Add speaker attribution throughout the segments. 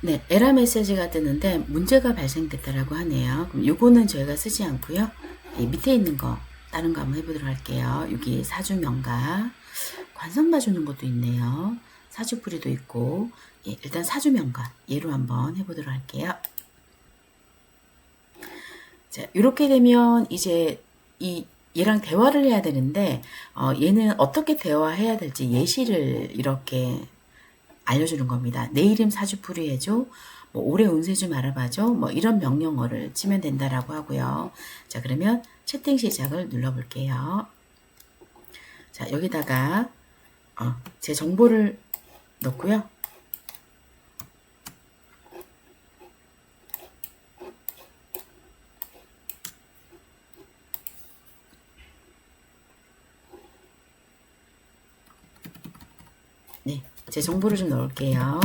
Speaker 1: 네, 에러 메시지가 뜨는데 문제가 발생됐다라고 하네요. 그럼 요거는 저희가 쓰지 않고요. 이 밑에 있는 거 다른 거 한번 해보도록 할게요. 여기 사주명가 관성 봐주는 것도 있네요. 사주풀이도 있고 일단 사주명가 얘로 한번 해보도록 할게요. 자, 이렇게 되면 이제 얘랑 대화를 해야 되는데 얘는 어떻게 대화해야 될지 예시를 이렇게 알려주는 겁니다. 내 이름 사주풀이 해줘. 뭐 올해 운세 좀 알아봐줘. 뭐 이런 명령어를 치면 된다라고 하고요. 자, 그러면 채팅 시작을 눌러볼게요. 자, 여기다가 제 정보를 넣고요. 네, 제 정보를 좀 넣을게요.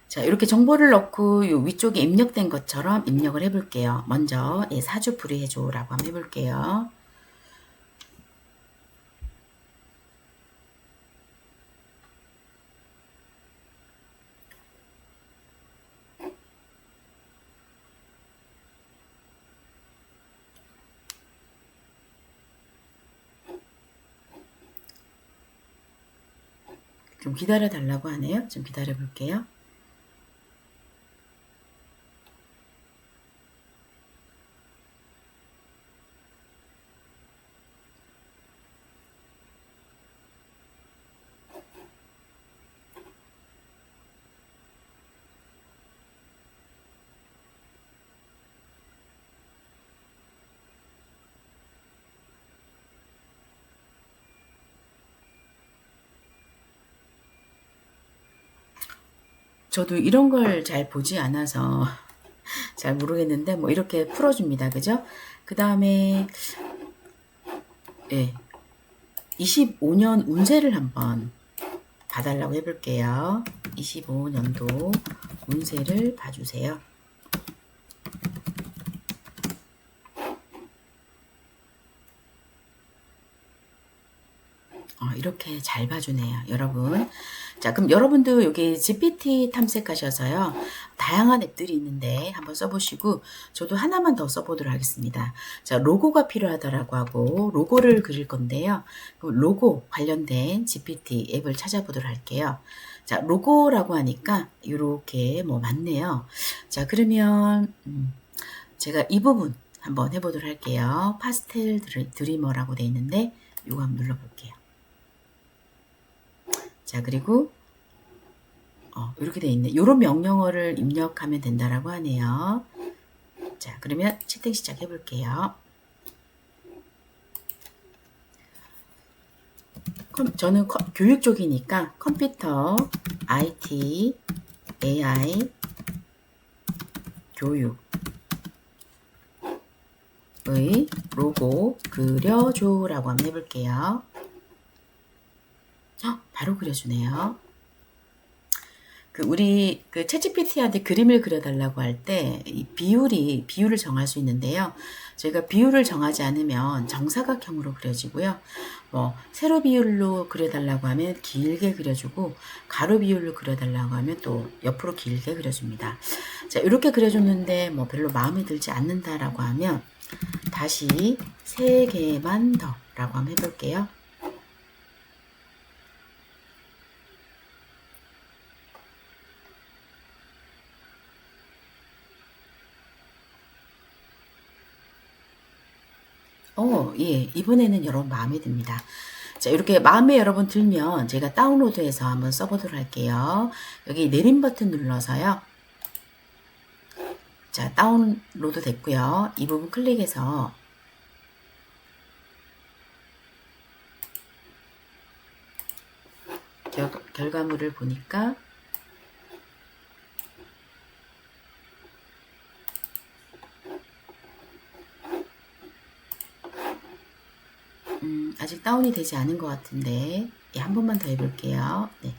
Speaker 1: 자, 이렇게 정보를 넣고 요 위쪽에 입력된 것처럼 입력을 해볼게요. 먼저 사주풀이 해줘라고 한번 해볼게요. 좀 기다려 달라고 하네요. 좀 기다려 볼게요. 저도 이런 걸 잘 보지 않아서 잘 모르겠는데 뭐 이렇게 풀어줍니다. 그죠? 그 다음에 25년 운세를 한번 봐달라고 해볼게요. 25년도 운세를 봐주세요. 이렇게 잘 봐주네요, 여러분. 자, 그럼 여러분도 여기 GPT 탐색하셔서요. 다양한 앱들이 있는데 한번 써보시고 저도 하나만 더 써보도록 하겠습니다. 자, 로고가 필요하다라고 하고 로고를 그릴 건데요. 로고 관련된 GPT 앱을 찾아보도록 할게요. 자, 로고라고 하니까 이렇게 뭐 많네요. 자, 그러면 제가 이 부분 한번 해보도록 할게요. 파스텔 드리머라고 돼 있는데 이거 한번 눌러볼게요. 자, 그리고 이렇게 돼 있네. 이런 명령어를 입력하면 된다라고 하네요. 자, 그러면 채팅 시작해 볼게요. 저는 교육 쪽이니까 컴퓨터, IT, AI, 교육의 로고 그려줘라고 한번 해볼게요. 바로 그려주네요. 우리 챗GPT한테 그림을 그려달라고 할 때 비율을 정할 수 있는데요. 저희가 비율을 정하지 않으면 정사각형으로 그려지고요. 뭐 세로 비율로 그려달라고 하면 길게 그려주고 가로 비율로 그려달라고 하면 또 옆으로 길게 그려줍니다. 자, 이렇게 그려줬는데 뭐 별로 마음에 들지 않는다라고 하면 다시 3개만 더라고 한번 해볼게요. 예, 이번에는 여러분 마음에 듭니다. 자, 이렇게 마음에 여러분 들면 제가 다운로드해서 한번 써보도록 할게요. 여기 내림 버튼 눌러서요. 자, 다운로드 됐고요. 이 부분 클릭해서 결과물을 보니까 아직 다운이 되지 않은 것 같은데 한 번만 더 해볼게요. 네.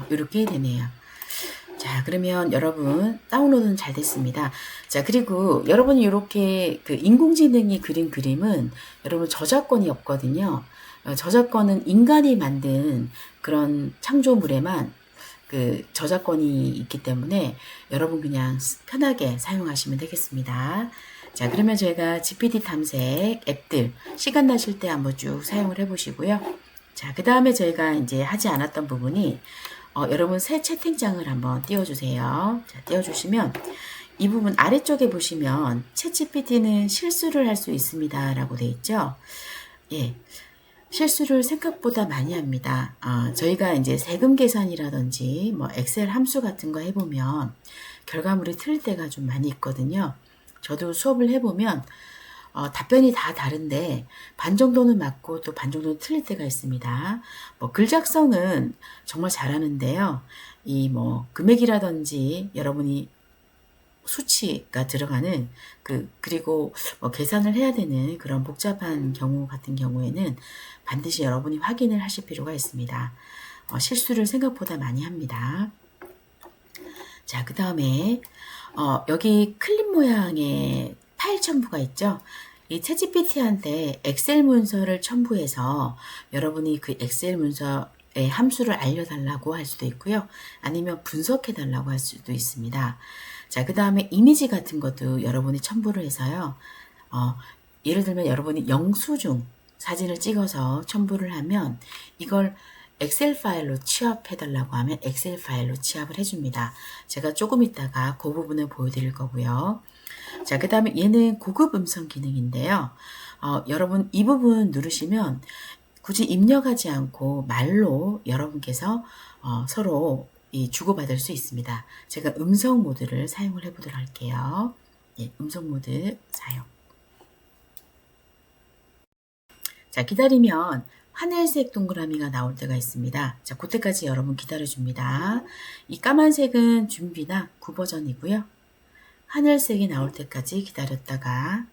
Speaker 1: 이렇게 되네요. 자, 그러면 여러분 다운로드는 잘 됐습니다. 자, 그리고 여러분이 이렇게 그 인공지능이 그린 그림은 여러분 저작권이 없거든요. 저작권은 인간이 만든 그런 창조물에만 그 저작권이 있기 때문에 여러분 그냥 편하게 사용하시면 되겠습니다. 자, 그러면 저희가 GPT 탐색 앱들 시간 나실 때 한번 쭉 사용을 해보시고요. 자, 그 다음에 저희가 이제 하지 않았던 부분이 여러분 새 채팅창을 한번 띄워주세요. 자, 띄워주시면 이 부분 아래쪽에 보시면 챗GPT는 실수를 할 수 있습니다 라고 돼 있죠. 예, 실수를 생각보다 많이 합니다. 저희가 이제 세금 계산이라든지 뭐 엑셀 함수 같은 거 해보면 결과물이 틀릴 때가 좀 많이 있거든요. 저도 수업을 해보면 답변이 다 다른데 반 정도는 맞고 또 반 정도는 틀릴 때가 있습니다. 뭐 글 작성은 정말 잘하는데요. 이 뭐 금액이라든지 여러분이 수치가 들어가는 그리고 뭐 계산을 해야 되는 그런 복잡한 경우 같은 경우에는 반드시 여러분이 확인을 하실 필요가 있습니다. 실수를 생각보다 많이 합니다. 자, 그 다음에 여기 클립 모양의 파일 첨부가 있죠. 이 챗GPT한테 엑셀 문서를 첨부해서 여러분이 그 엑셀 문서의 함수를 알려달라고 할 수도 있고요. 아니면 분석해달라고 할 수도 있습니다. 자, 그 다음에 이미지 같은 것도 여러분이 첨부를 해서요. 예를 들면 여러분이 영수증 사진을 찍어서 첨부를 하면 이걸 엑셀 파일로 취합해달라고 하면 엑셀 파일로 취합을 해줍니다. 제가 조금 있다가 그 부분을 보여드릴 거고요. 자, 그 다음에 얘는 고급 음성 기능인데요. 여러분 이 부분 누르시면 굳이 입력하지 않고 말로 여러분께서 서로 주고받을 수 있습니다. 제가 음성 모드를 사용을 해보도록 할게요. 예, 음성 모드 사용. 자, 기다리면 하늘색 동그라미가 나올 때가 있습니다. 자, 그때까지 여러분 기다려줍니다. 이 까만색은 준비나 구버전이고요. 하늘색이 나올 때까지 기다렸다가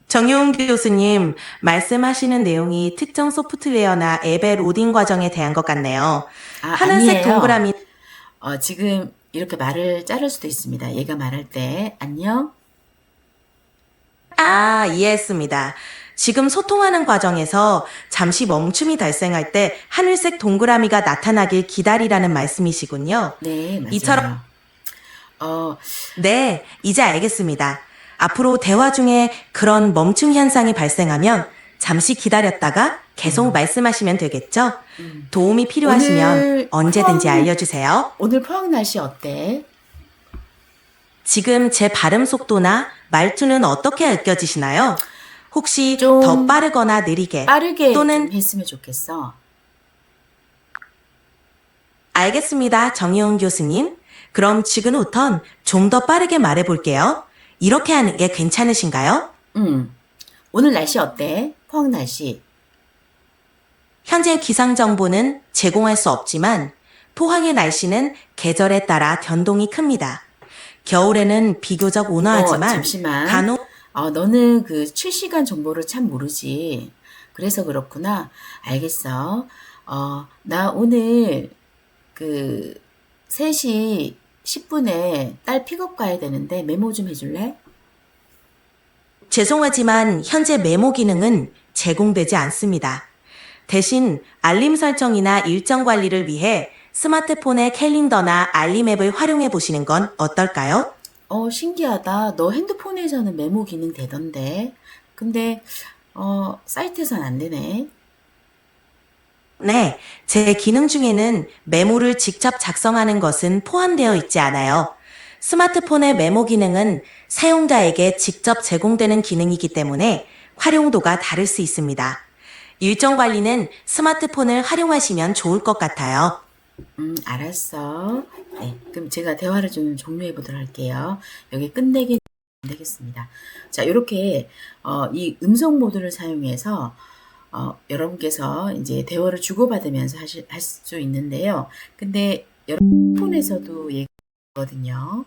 Speaker 2: 정용 교수님, 말씀하시는 내용이 특정 소프트웨어나 앱의 로딩 과정에 대한 것 같네요. 하늘색
Speaker 1: 아니에요.
Speaker 2: 동그라미,
Speaker 1: 지금 이렇게 말을 자를 수도 있습니다. 얘가 말할 때 안녕.
Speaker 2: 이해했습니다. 지금 소통하는 과정에서 잠시 멈춤이 발생할 때 하늘색 동그라미가 나타나길 기다리라는 말씀이시군요.
Speaker 1: 네, 맞아요.
Speaker 2: 이처럼, 네, 이제 알겠습니다. 앞으로 대화 중에 그런 멈춤 현상이 발생하면 잠시 기다렸다가 계속 말씀하시면 되겠죠? 도움이 필요하시면
Speaker 1: 오늘
Speaker 2: 언제든지
Speaker 1: 포항-
Speaker 2: 알려주세요.
Speaker 1: 오늘 포항 날씨 어때?
Speaker 2: 지금 제 발음 속도나 말투는 어떻게 느껴지시나요? 혹시
Speaker 1: 좀
Speaker 2: 더 빠르거나 느리게
Speaker 1: 빠르게
Speaker 2: 또는
Speaker 1: 좀 했으면 좋겠어.
Speaker 2: 알겠습니다, 정희원 교수님. 그럼 지금부턴 좀 더 빠르게 말해볼게요. 이렇게 하는 게 괜찮으신가요?
Speaker 1: 오늘 날씨 어때? 포항 날씨.
Speaker 2: 현재 기상 정보는 제공할 수 없지만 포항의 날씨는 계절에 따라 변동이 큽니다. 겨울에는 비교적 온화하지만
Speaker 1: 잠시만.
Speaker 2: 간혹
Speaker 1: 너는 그 실시간 정보를 참 모르지. 그래서 그렇구나. 알겠어. 나 오늘 그 3시 10분에 딸 픽업 가야 되는데 메모 좀 해줄래?
Speaker 2: 죄송하지만 현재 메모 기능은 제공되지 않습니다. 대신 알림 설정이나 일정 관리를 위해 스마트폰의 캘린더나 알림 앱을 활용해 보시는 건 어떨까요?
Speaker 1: 신기하다. 너 핸드폰에서는 메모 기능 되던데. 근데 사이트에선 안 되네.
Speaker 2: 네, 제 기능 중에는 메모를 직접 작성하는 것은 포함되어 있지 않아요. 스마트폰의 메모 기능은 사용자에게 직접 제공되는 기능이기 때문에 활용도가 다를 수 있습니다. 일정 관리는 스마트폰을 활용하시면 좋을 것 같아요.
Speaker 1: 알았어. 네, 그럼 제가 대화를 좀 종료해 보도록 할게요. 여기 끝내기 되겠습니다. 자, 이렇게 이 음성 모드를 사용해서 여러분께서 이제 대화를 주고받으면서 할 수 있는데요. 근데 여러분 폰에서도 얘기거든요.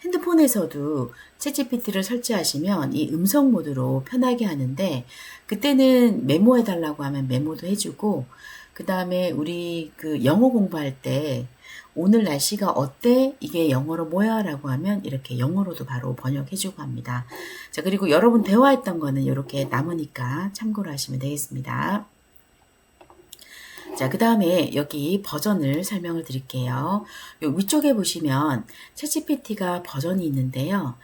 Speaker 1: 핸드폰에서도 챗GPT를 설치하시면 이 음성 모드로 편하게 하는데 그때는 메모해 달라고 하면 메모도 해주고 그 다음에 우리 그 영어 공부할 때 오늘 날씨가 어때? 이게 영어로 뭐야? 라고 하면 이렇게 영어로도 바로 번역해주고 합니다. 자, 그리고 여러분 대화했던 거는 이렇게 남으니까 참고로 하시면 되겠습니다. 자, 그 다음에 여기 버전을 설명을 드릴게요. 요 위쪽에 보시면 챗GPT가 버전이 있는데요.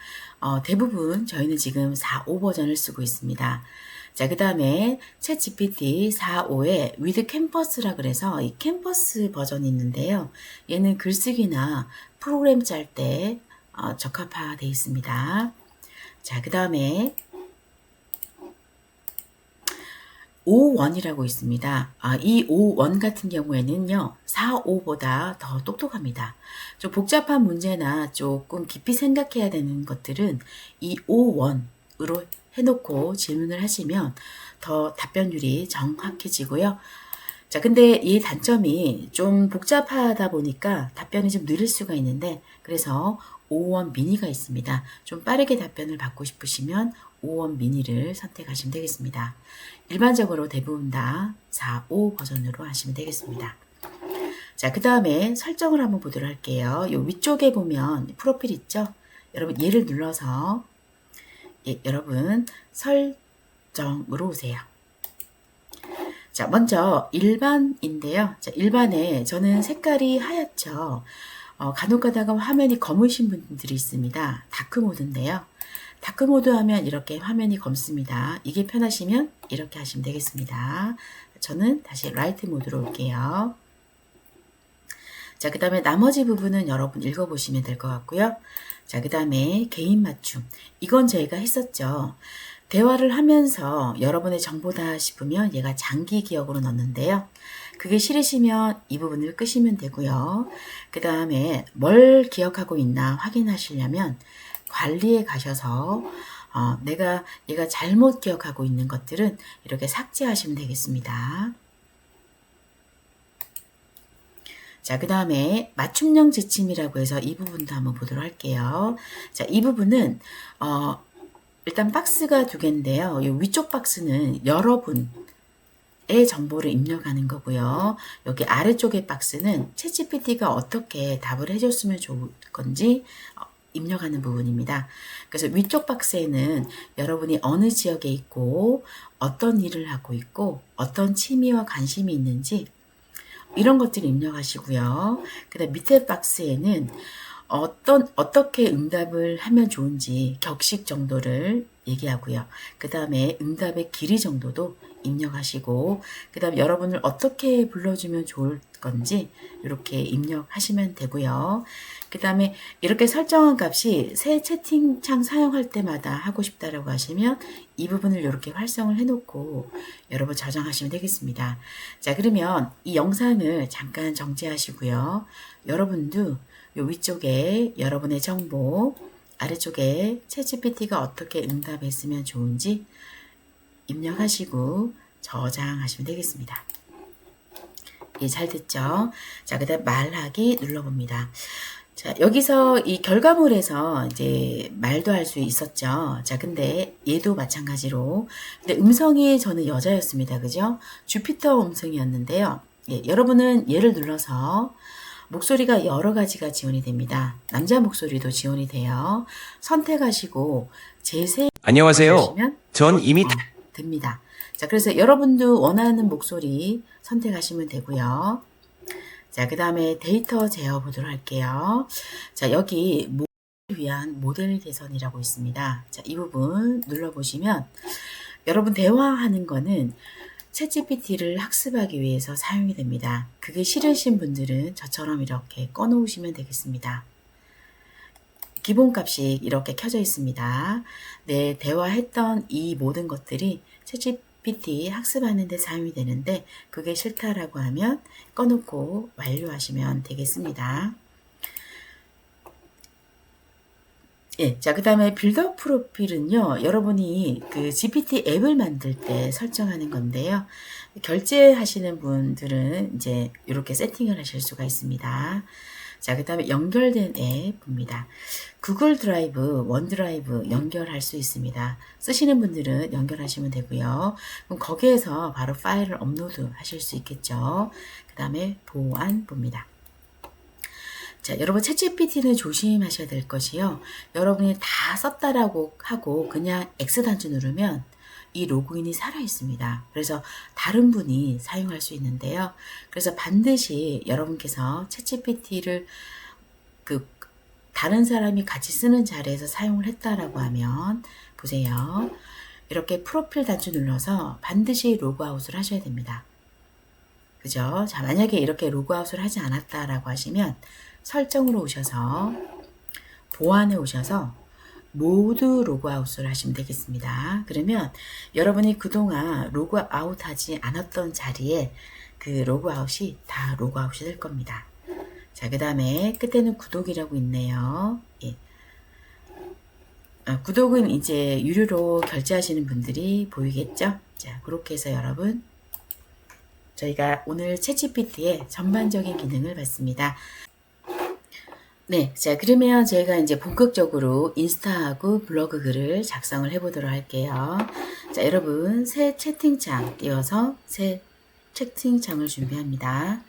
Speaker 1: 대부분 저희는 지금 4.5 버전을 쓰고 있습니다. 자, 그 다음에 챗GPT 4.5에 with 캠퍼스라 그래서 이 캠퍼스 버전이 있는데요. 얘는 글쓰기나 프로그램 짤 때 적합화되어 있습니다. 자, 그 다음에 5.1이라고 있습니다. 이 5.1 같은 경우에는요, 4.5보다 더 똑똑합니다. 좀 복잡한 문제나 조금 깊이 생각해야 되는 것들은 이 5.1으로 해놓고 질문을 하시면 더 답변율이 정확해지고요. 자, 근데 이 단점이 좀 복잡하다 보니까 답변이 좀 느릴 수가 있는데, 그래서 5.1 미니가 있습니다. 좀 빠르게 답변을 받고 싶으시면 5.1 미니를 선택하시면 되겠습니다. 일반적으로 대부분 다 4.5 버전으로 하시면 되겠습니다. 자, 그 다음에 설정을 한번 보도록 할게요. 요 위쪽에 보면 프로필 있죠? 여러분 얘를 눌러서 여러분 설정으로 오세요. 자, 먼저 일반인데요. 자, 일반에 저는 색깔이 하얗죠. 간혹 가다가 화면이 검으신 분들이 있습니다. 다크모드인데요. 다크모드 하면 이렇게 화면이 검습니다. 이게 편하시면 이렇게 하시면 되겠습니다. 저는 다시 라이트 모드로 올게요. 자, 그 다음에 나머지 부분은 여러분 읽어보시면 될 것 같고요. 자, 그 다음에 개인 맞춤. 이건 저희가 했었죠. 대화를 하면서 여러분의 정보다 싶으면 얘가 장기 기억으로 넣는데요. 그게 싫으시면 이 부분을 끄시면 되고요. 그 다음에 뭘 기억하고 있나 확인하시려면 관리에 가셔서 얘가 잘못 기억하고 있는 것들은 이렇게 삭제하시면 되겠습니다. 자, 그 다음에 맞춤형 지침이라고 해서 이 부분도 한번 보도록 할게요. 자, 이 부분은 일단 박스가 두 개인데요. 이 위쪽 박스는 여러분의 정보를 입력하는 거고요. 여기 아래쪽의 박스는 챗GPT가 어떻게 답을 해줬으면 좋을 건지 입력하는 부분입니다. 그래서 위쪽 박스에는 여러분이 어느 지역에 있고 어떤 일을 하고 있고 어떤 취미와 관심이 있는지 이런 것들을 입력하시고요. 그 다음 밑에 박스에는 어떻게 응답을 하면 좋은지 격식 정도를 얘기하고요. 그 다음에 응답의 길이 정도도 입력하시고, 그 다음 여러분을 어떻게 불러주면 좋을 건지 이렇게 입력하시면 되고요. 그 다음에 이렇게 설정한 값이 새 채팅창 사용할 때마다 하고 싶다라고 하시면 이 부분을 이렇게 활성을 해놓고 여러분 저장하시면 되겠습니다. 자, 그러면 이 영상을 잠깐 정지하시고요. 여러분도 요 위쪽에 여러분의 정보, 아래쪽에 챗GPT가 어떻게 응답했으면 좋은지 입력하시고 저장하시면 되겠습니다. 예, 잘 됐죠? 자, 그 다음 말하기 눌러봅니다. 자, 여기서 이 결과물에서 이제 말도 할 수 있었죠. 자, 근데 얘도 마찬가지로. 근데 음성이 저는 여자였습니다. 그죠? 주피터 음성이었는데요. 예, 여러분은 얘를 눌러서 목소리가 여러 가지가 지원이 됩니다. 남자 목소리도 지원이 돼요. 선택하시고 재생
Speaker 3: 안녕하세요.
Speaker 1: 하시면
Speaker 3: 전 이미
Speaker 1: 됩니다. 자, 그래서 여러분도 원하는 목소리 선택하시면 되고요. 자, 그 다음에 데이터 제어 보도록 할게요. 자, 여기 모델을 위한 모델 개선이라고 있습니다. 자, 이 부분 눌러보시면 여러분 대화하는 거는 챗GPT를 학습하기 위해서 사용이 됩니다. 그게 싫으신 분들은 저처럼 이렇게 꺼놓으시면 되겠습니다. 기본값이 이렇게 켜져 있습니다. 네, 대화했던 이 모든 것들이 챗GPT 학습하는 데 사용이 되는데 그게 싫다라고 하면 꺼놓고 완료하시면 되겠습니다. 예, 자, 그 다음에 빌드업 프로필은요, 여러분이 그 GPT 앱을 만들 때 설정하는 건데요. 결제하시는 분들은 이제 이렇게 세팅을 하실 수가 있습니다. 자, 그 다음에 연결된 앱입니다. 구글 드라이브, 원드라이브 연결할 수 있습니다. 쓰시는 분들은 연결하시면 되고요. 그럼 거기에서 바로 파일을 업로드 하실 수 있겠죠. 그 다음에 보안부입니다. 자, 여러분 챗GPT는 조심하셔야 될 것이요. 여러분이 다 썼다라고 하고 그냥 X 단추 누르면 이 로그인이 살아 있습니다. 그래서 다른 분이 사용할 수 있는데요. 그래서 반드시 여러분께서 챗GPT를 그 다른 사람이 같이 쓰는 자리에서 사용을 했다라고 하면 보세요. 이렇게 프로필 단추 눌러서 반드시 로그아웃을 하셔야 됩니다. 그죠? 자, 만약에 이렇게 로그아웃을 하지 않았다라고 하시면 설정으로 오셔서 보안에 오셔서 모두 로그아웃을 하시면 되겠습니다. 그러면 여러분이 그동안 로그아웃 하지 않았던 자리에 그 로그아웃이 다 로그아웃이 될 겁니다. 자, 그 다음에 끝에는 구독이라고 있네요. 예. 구독은 이제 유료로 결제하시는 분들이 보이겠죠? 자, 그렇게 해서 여러분 저희가 오늘 챗GPT의 전반적인 기능을 봤습니다. 네, 자, 그러면 저희가 이제 본격적으로 인스타하고 블로그 글을 작성을 해보도록 할게요. 자, 여러분, 새 채팅창 띄워서 새 채팅창을 준비합니다.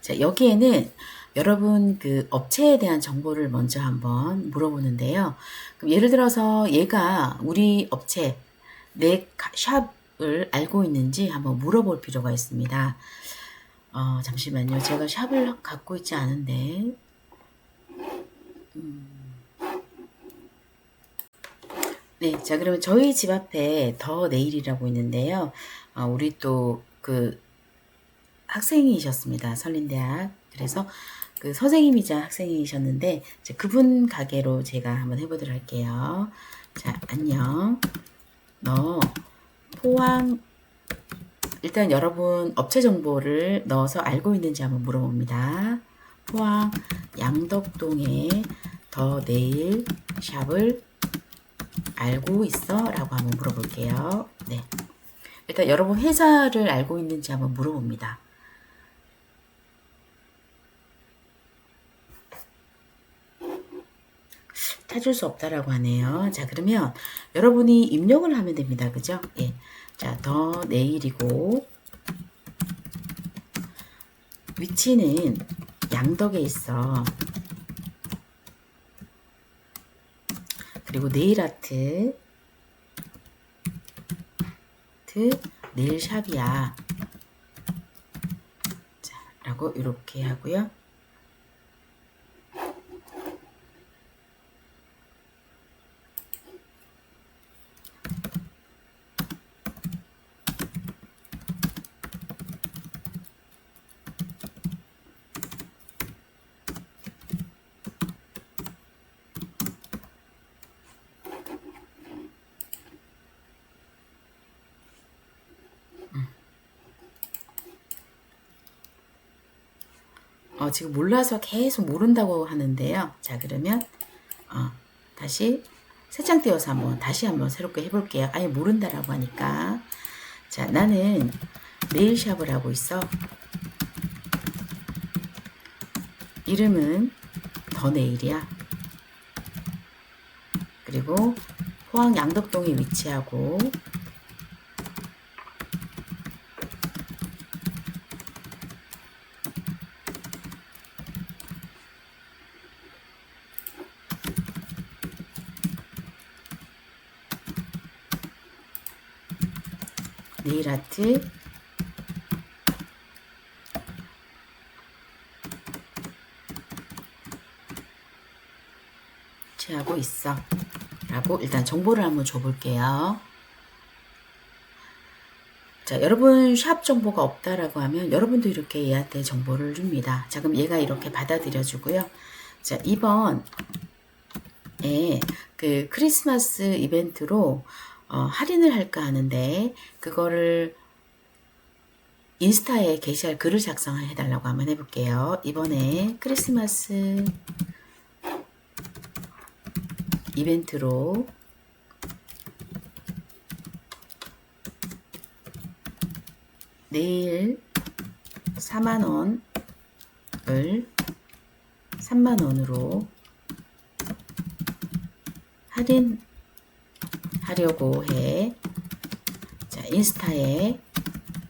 Speaker 1: 자, 여기에는 여러분 그 업체에 대한 정보를 먼저 한번 물어보는데요. 그럼 예를 들어서 얘가 우리 업체, 내 샵을 알고 있는지 한번 물어볼 필요가 있습니다. 잠시만요. 제가 샵을 갖고 있지 않은데. 네, 자, 그러면 저희 집 앞에 더 네일이라고 있는데요. 우리 또 그 학생이셨습니다. 설린대학. 그래서 그 선생님이자 학생이셨는데, 그분 가게로 제가 한번 해보도록 할게요. 자, 안녕. 너 포항, 일단 여러분 업체 정보를 넣어서 알고 있는지 한번 물어봅니다. 포항 양덕동에 더 네일 샵을 알고 있어? 라고 한번 물어볼게요. 네. 일단 여러분 회사를 알고 있는지 한번 물어봅니다. 찾을 수 없다라고 하네요. 자, 그러면 여러분이 입력을 하면 됩니다. 그죠? 예. 자, 더 네일이고 위치는 양덕에 있어. 그리고 네일아트 네일샵이야. 자, 라고 이렇게 하고요. 지금 몰라서 계속 모른다고 하는데요. 자, 그러면 다시 새 장 띄워서 다시 한번 새롭게 해볼게요. 아예 모른다라고 하니까. 자, 나는 네일샵을 하고 있어. 이름은 더 네일이야. 그리고 포항 양덕동에 위치하고 네일아트 취하고 있어 라고 일단 정보를 한번 줘볼게요. 자, 여러분 샵 정보가 없다라고 하면 여러분도 이렇게 얘한테 정보를 줍니다. 자, 그럼 얘가 이렇게 받아들여 주고요. 자, 이번에 그 크리스마스 이벤트로 할인을 할까 하는데 그거를 인스타에 게시할 글을 작성해 달라고 한번 해볼게요. 이번에 크리스마스 이벤트로 네일 4만원을 3만원으로 할인하려고 해. 자, 인스타에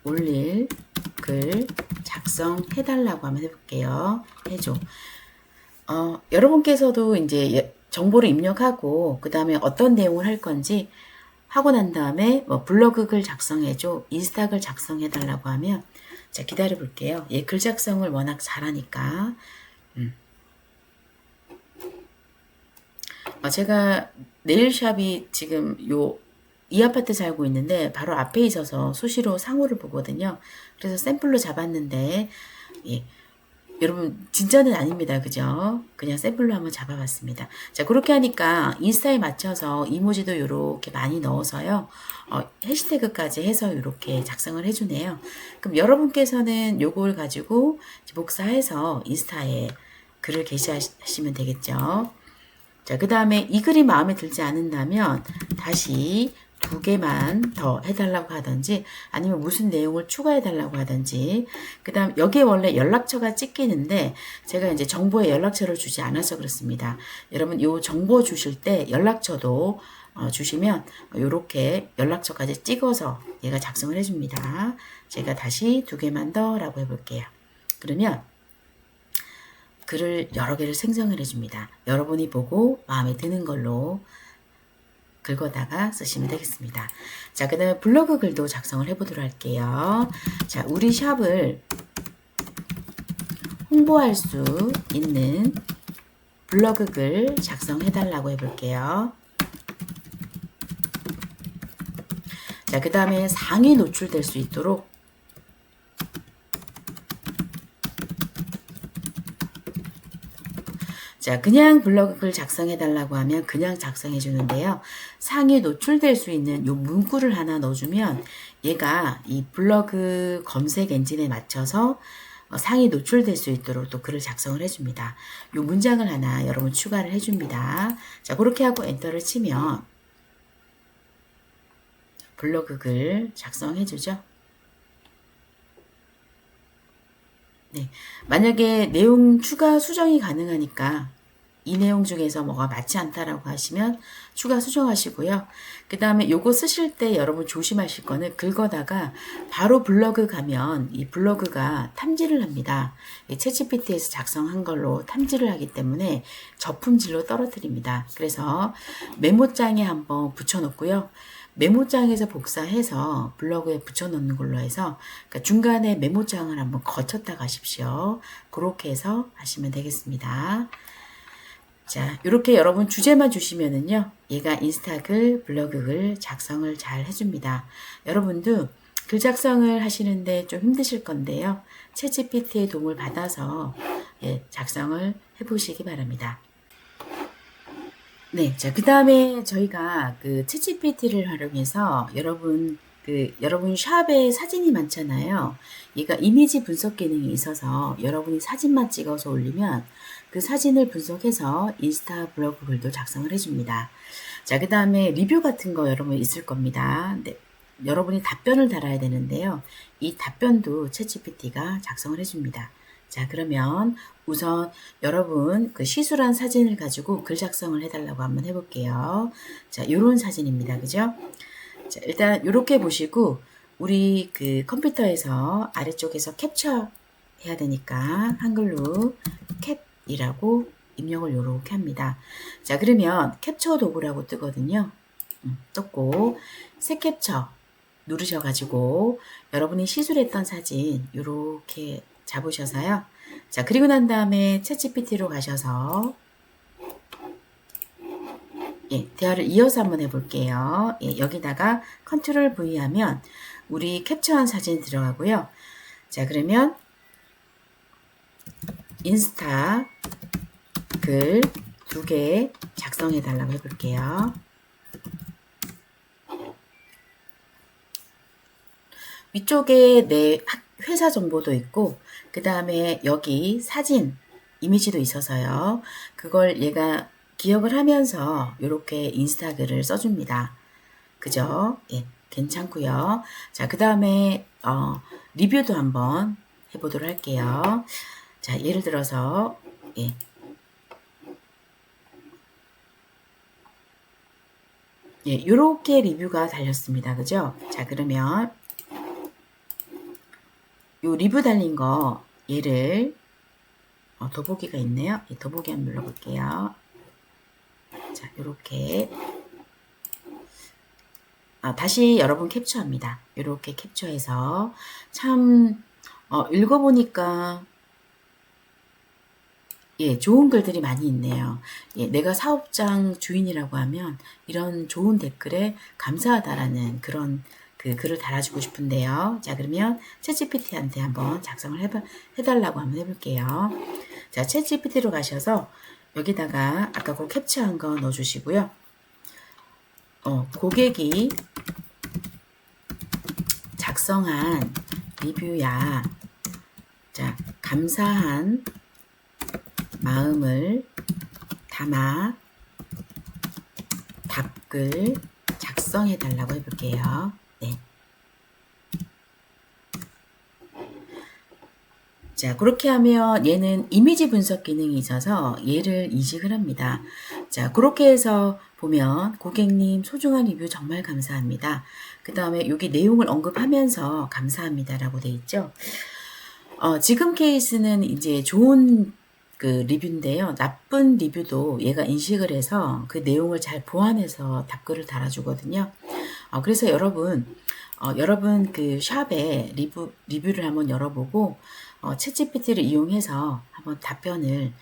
Speaker 1: 올릴 글 작성해달라고 한번 해볼게요. 해줘. 여러분께서도 이제 정보를 입력하고 그 다음에 어떤 내용을 할 건지 하고 난 다음에 뭐 블로그 글 작성해줘, 인스타 글 작성해달라고 하면 자, 기다려 볼게요. 얘 글 작성을 워낙 잘하니까. 제가 네일샵이 지금 이 아파트 살고 있는데 바로 앞에 있어서 수시로 상호를 보거든요. 그래서 샘플로 잡았는데 예, 여러분 진짜는 아닙니다. 그죠? 그냥 샘플로 한번 잡아봤습니다. 자, 그렇게 하니까 인스타에 맞춰서 이모지도 이렇게 많이 넣어서요. 해시태그까지 해서 이렇게 작성을 해주네요. 그럼 여러분께서는 요걸 가지고 복사해서 인스타에 글을 게시하시면 되겠죠. 자, 그 다음에 이 글이 마음에 들지 않는다면 다시 2개만 더 해달라고 하든지 아니면 무슨 내용을 추가해달라고 하든지 그 다음 여기에 원래 연락처가 찍히는데 제가 이제 정보에 연락처를 주지 않아서 그렇습니다. 여러분 요 정보 주실 때 연락처도 주시면 요렇게 연락처까지 찍어서 얘가 작성을 해줍니다. 제가 다시 2개만 더 라고 해볼게요. 그러면 글을 여러 개를 생성을 해줍니다. 여러분이 보고 마음에 드는 걸로 긁어다가 쓰시면 되겠습니다. 자, 그 다음에 블로그 글도 작성을 해보도록 할게요. 자, 우리 샵을 홍보할 수 있는 블로그 글 작성해달라고 해볼게요. 자, 그 다음에 상위 노출될 수 있도록 자, 그냥 블로그 글 작성해달라고 하면 그냥 작성해 주는데요. 상위 노출될 수 있는 요 문구를 하나 넣어주면 얘가 이 블로그 검색 엔진에 맞춰서 상위 노출될 수 있도록 또 글을 작성을 해줍니다. 요 문장을 하나 여러분 추가를 해줍니다. 자, 그렇게 하고 엔터를 치면 블로그 글 작성해주죠. 네, 만약에 내용 추가 수정이 가능하니까 이 내용 중에서 뭐가 맞지 않다라고 하시면 추가 수정하시고요. 그 다음에 요거 쓰실 때 여러분 조심하실 거는 긁어다가 바로 블로그 가면 이 블로그가 탐지를 합니다. 챗GPT에서 작성한 걸로 탐지를 하기 때문에 저품질로 떨어뜨립니다. 그래서 메모장에 한번 붙여놓고요. 메모장에서 복사해서 블로그에 붙여놓는 걸로 해서 그러니까 중간에 메모장을 한번 거쳤다 가십시오. 그렇게 해서 하시면 되겠습니다. 자, 이렇게 여러분 주제만 주시면은요, 얘가 인스타 글, 블로그 글 작성을 잘 해줍니다. 여러분도 글 작성을 하시는데 좀 힘드실 건데요, 챗GPT의 도움을 받아서 작성을 해보시기 바랍니다. 네, 자, 그 다음에 저희가 그 챗GPT를 활용해서 여러분 샵에 사진이 많잖아요. 얘가 이미지 분석 기능이 있어서 여러분이 사진만 찍어서 올리면 그 사진을 분석해서 인스타 블로그 글도 작성을 해줍니다. 자, 그 다음에 리뷰 같은 거 여러분 있을 겁니다. 네, 여러분이 답변을 달아야 되는데요. 이 답변도 챗GPT가 작성을 해줍니다. 자, 그러면 우선 여러분 그 시술한 사진을 가지고 글 작성을 해달라고 한번 해볼게요. 자, 요런 사진입니다. 그죠? 자, 일단 이렇게 보시고 우리 그 컴퓨터에서 아래쪽에서 캡처 해야 되니까 한글로 캡이라고 입력을 이렇게 합니다. 자, 그러면 캡처 도구라고 뜨거든요. 떴고 새 캡처 누르셔가지고 여러분이 시술했던 사진 이렇게 잡으셔서요. 자, 그리고 난 다음에 챗GPT로 가셔서 대화를 이어서 한번 해볼게요. 여기다가 컨트롤 V 하면 우리 캡처한 사진이 들어가고요. 자, 그러면 인스타 글 2개 작성해 달라고 해볼게요. 위쪽에 내 회사 정보도 있고 그 다음에 여기 사진 이미지도 있어서요. 그걸 얘가 기억을 하면서 이렇게 인스타 글을 써줍니다. 그죠? 예, 괜찮고요. 자, 그 다음에 리뷰도 한번 해보도록 할게요. 자, 예를 들어서 예, 요렇게 리뷰가 달렸습니다. 그죠? 자, 그러면 요 리뷰 달린 거 얘를 더보기가 있네요. 예, 더보기 한번 눌러볼게요. 자, 요렇게 다시 여러분 캡처합니다. 요렇게 캡처해서 참 읽어보니까 예, 좋은 글들이 많이 있네요. 예, 내가 사업장 주인이라고 하면 이런 좋은 댓글에 감사하다라는 그런 그 글을 달아주고 싶은데요. 자, 그러면 챗GPT한테 한번 작성을 해달라고 한번 해볼게요. 자, 챗GPT로 가셔서 여기다가 아까 그 캡처한 거 넣어주시고요. 고객이 작성한 리뷰야. 자, 감사한 마음을 담아 답글 작성해 달라고 해볼게요. 네. 자, 그렇게 하면 얘는 이미지 분석 기능이 있어서 얘를 이식을 합니다. 자, 그렇게 해서 보면 고객님 소중한 리뷰 정말 감사합니다. 그 다음에 여기 내용을 언급하면서 감사합니다라고 돼 있죠. 지금 케이스는 이제 좋은 그 리뷰인데요. 나쁜 리뷰도 얘가 인식을 해서 그 내용을 잘 보완해서 답글을 달아주거든요. 그래서 여러분 그 샵에 리뷰를 한번 열어보고 챗GPT를 이용해서 한번 답변을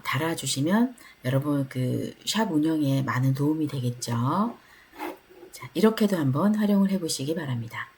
Speaker 1: 달아주시면 여러분 그 샵 운영에 많은 도움이 되겠죠. 자, 이렇게도 한번 활용을 해보시기 바랍니다.